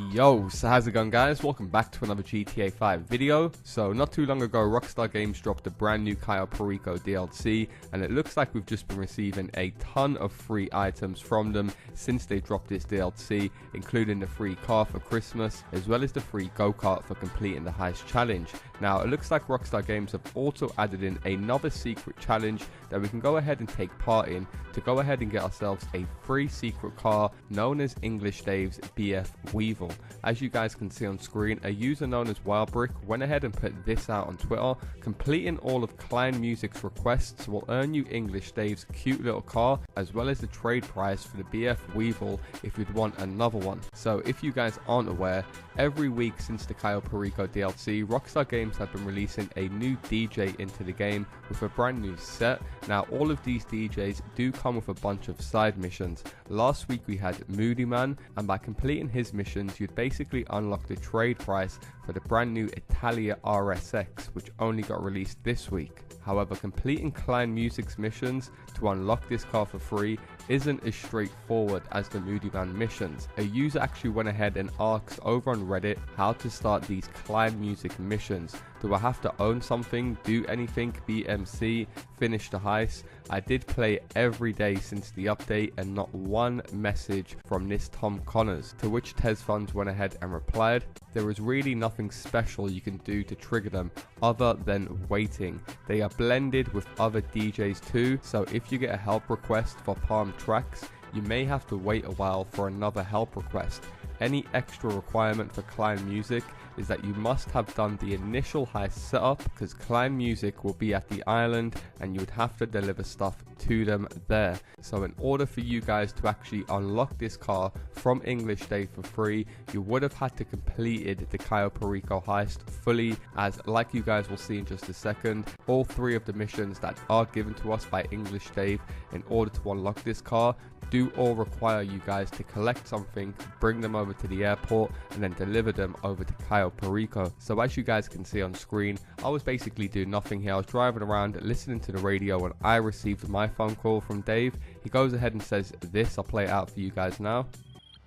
Yo, so how's it going, guys? Welcome back to another GTA 5 video. So not too long ago, Rockstar Games dropped a brand new Cayo Perico DLC, and it looks like we've just been receiving a ton of free items from them since they dropped this DLC, including the free car for Christmas, as well as the free go-kart for completing the heist challenge. Now, it looks like Rockstar Games have also added in another secret challenge that we can go ahead and take part in to go ahead and get ourselves a free secret car known as English Dave's BF WEEVIL. As you guys can see on screen, a user known as WildBrick went ahead and put this out on Twitter. Completing all of kleinmusik's requests will earn you English Dave's cute little car, as well as the trade price for the BF WEEVIL if you'd want another one. So if you guys aren't aware, every week since the Cayo Perico DLC, Rockstar Games have been releasing a new DJ into the game with a brand new set. Now, all of these DJs do come with a bunch of side missions. Last week we had Moody Man, and by completing his missions you'd basically unlock the trade price for the brand new Italia RSX, which only got released this week. However, completing kleinmusik's missions to unlock this car for free isn't as straightforward as the Moody Man missions. A user actually went ahead and asked over on Reddit how to start these kleinmusik missions. Do I have to own something, do anything, BMC, finish the heist? I did play every day since the update and not one message from this Tom Connors, to which Tesfunds went ahead and replied, there is really nothing special you can do to trigger them other than waiting. They are blended with other DJs too, so if you get a help request for Palm Tracks, you may have to wait a while for another help request. Any extra requirement for kleinmusik is that you must have done the initial heist setup, because kleinmusik will be at the island and you would have to deliver stuff to them there. So in order for you guys to actually unlock this car from English Dave for free, you would have had to completed the Cayo Perico heist fully, as like you guys will see in just a second, all three of the missions that are given to us by English Dave in order to unlock this car do all require you guys to collect something, bring them over to the airport, and then deliver them over to Cayo Perico. So as you guys can see on screen, I was basically doing nothing here. I was driving around listening to the radio when I received my phone call from Dave. He goes ahead and says this. I'll play it out for you guys now.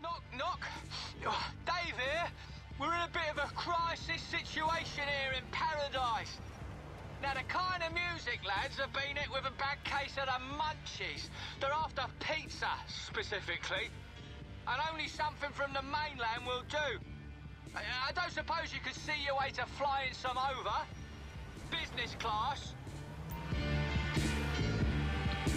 Knock, knock. Dave here. We're in a bit of a crisis situation here in paradise. Now, the kind of music lads have been hit with a bad case of the munchies. They're after pizza, specifically. And only something from the mainland will do. I don't suppose you could see your way to flying some over? Business class?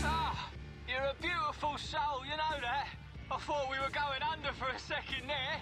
Ah, you're a beautiful soul, you know that? I thought we were going under for a second there.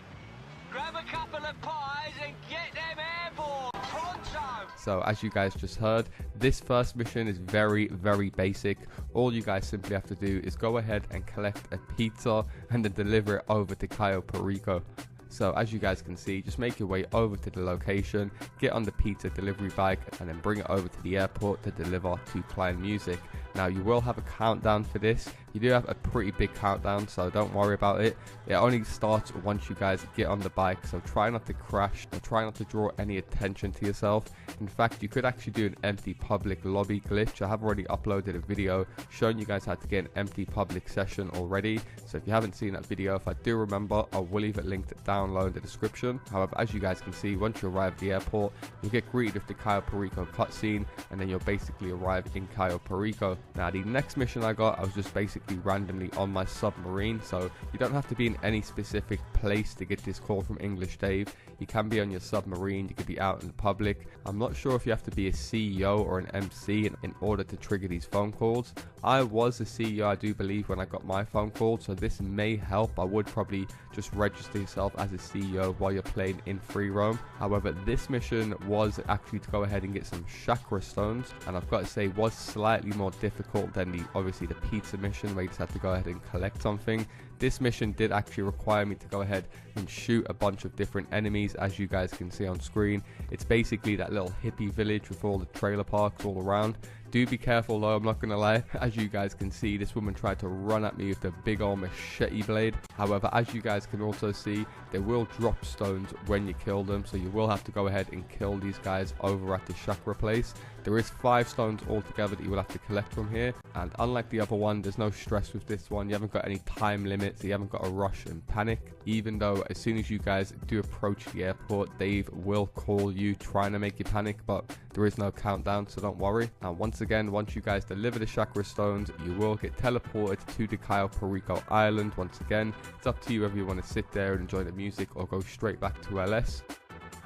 Grab a couple of pies and get them airborne, pronto! So as you guys just heard, this first mission is very basic. All you guys simply have to do is go ahead and collect a pizza and then deliver it over to Cayo Perico. So as you guys can see, just make your way over to the location, get on the pizza delivery bike, and then bring it over to the airport to deliver to kleinmusik. Now, you will have a countdown for this. You do have a pretty big countdown, so don't worry about it. It only starts once you guys get on the bike, so try not to crash or try not to draw any attention to yourself. In fact, you could actually do an empty public lobby glitch. I have already uploaded a video showing you guys how to get an empty public session already. So if you haven't seen that video, if I do remember, I will leave it linked down low in the description. However, as you guys can see, once you arrive at the airport, you'll get greeted with the Cayo Perico cutscene, and then you'll basically arrive in Cayo Perico. Now, the next mission I got, I was just basically randomly on my submarine, so you don't have to be in any specific place to get this call from English Dave. You can be on your submarine, you could be out in the public. I'm not sure if you have to be a CEO or an MC in order to trigger these phone calls. I was a CEO, I do believe, when I got my phone call, so this may help. I would probably just register yourself as a CEO while you're playing in free roam. However, this mission was actually to go ahead and get some chakra stones, and I've got to say was slightly more difficult than obviously the pizza mission where you just have to go ahead and collect something. This mission did actually require me to go ahead and shoot a bunch of different enemies, as you guys can see on screen. It's basically that little hippie village with all the trailer parks all around. Do be careful though, I'm not gonna lie. As you guys can see, this woman tried to run at me with the big old machete blade. However, as you guys can also see, they will drop stones when you kill them, so you will have to go ahead and kill these guys over at the chakra place. There is 5 stones altogether that you will have to collect from here, and unlike the other one, there's no stress with this one. You haven't got any time limits, so you haven't got to rush and panic. Even though as soon as you guys do approach the airport, Dave will call you trying to make you panic, but there is no countdown, so don't worry. And once again, once you guys deliver the chakra stones, you will get teleported to the Cayo Perico Island. Once again, it's up to you whether you want to sit there and enjoy the music or go straight back to LS.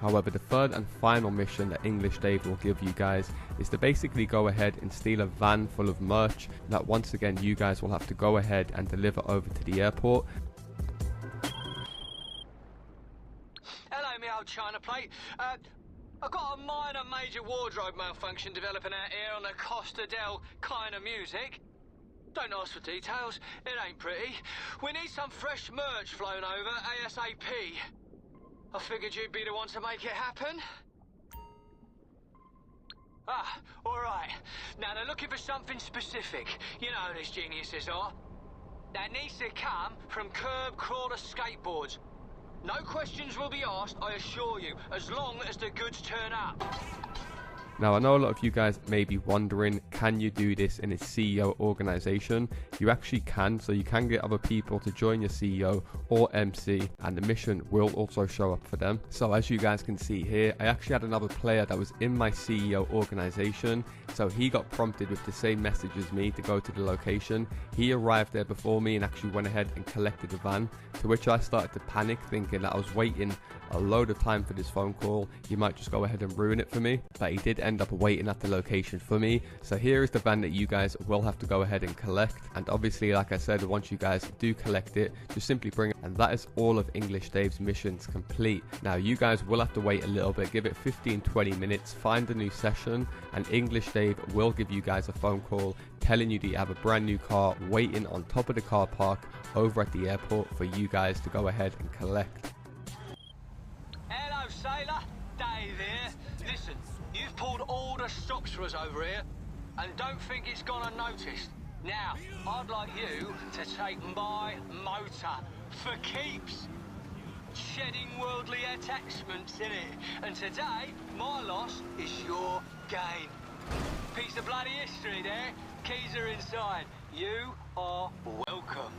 However, the third and final mission that English Dave will give you guys is to basically go ahead and steal a van full of merch that once again you guys will have to go ahead and deliver over to the airport. Hello, me old China plate. I've got a minor major wardrobe malfunction developing out here on the Costa del kleinmusik. Don't ask for details, it ain't pretty. We need some fresh merch flown over ASAP. I figured you'd be the one to make it happen. Ah, alright. Now they're looking for something specific. You know who these geniuses are. That needs to come from curb crawler skateboards. No questions will be asked, I assure you, as long as the goods turn up. Now, I know a lot of you guys may be wondering, can you do this in a CEO organization? You actually can, so you can get other people to join your CEO or MC, and the mission will also show up for them. So as you guys can see here, I actually had another player that was in my CEO organization, so he got prompted with the same message as me to go to the location. He arrived there before me and actually went ahead and collected the van, to which I started to panic, thinking that I was waiting a load of time for this phone call. He might just go ahead and ruin it for me, but he did end up waiting at the location for me. So here is the van that you guys will have to go ahead and collect, and obviously, like I said, once you guys do collect it, just simply bring it. And that is all of English Dave's missions complete. Now you guys will have to wait a little bit, give it 15-20 minutes, find a new session, and English Dave will give you guys a phone call telling you that you have a brand new car waiting on top of the car park over at the airport for you guys to go ahead and collect. Hello, sailor. Dave here. Listen, you've pulled all the stops for us over here, and don't think it's gone unnoticed. Now, I'd like you to take my motor for keeps. Shedding worldly attachments, innit? And today, my loss is your gain. Piece of bloody history there. Keys are inside. You are welcome.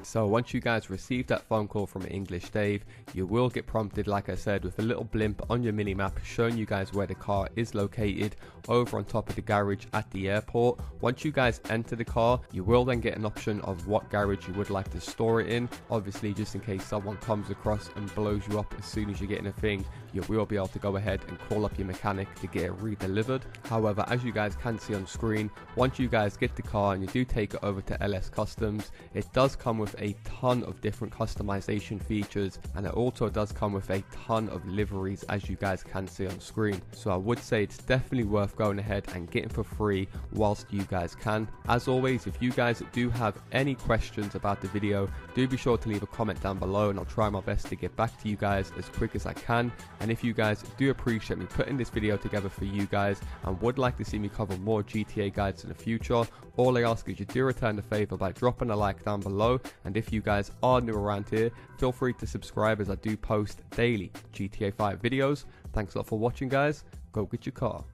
So once you guys receive that phone call from English Dave, you will get prompted, like I said, with a little blimp on your minimap showing you guys where the car is located over on top of the garage at the airport. Once you guys enter the car, you will then get an option of what garage you would like to store it in. Obviously, just in case someone comes across and blows you up as soon as you get in a thing, you will be able to go ahead and call up your mechanic to get it re-delivered. However, as you guys can see on screen, once you guys get the car and you do take it over to LS Customs, it does come with a ton of different customization features, and it also does come with a ton of liveries, as you guys can see on screen. So I would say it's definitely worth going ahead and getting for free whilst you guys can. As always, if you guys do have any questions about the video, do be sure to leave a comment down below and I'll try my best to get back to you guys as quick as I can. And if you guys do appreciate me putting this video together for you guys and would like to see me cover more GTA guides in the future, all I ask is you do return the favor by dropping a like down below. And if you guys are new around here, feel free to subscribe as I do post daily GTA 5 videos. Thanks a lot for watching, guys. Go get your car.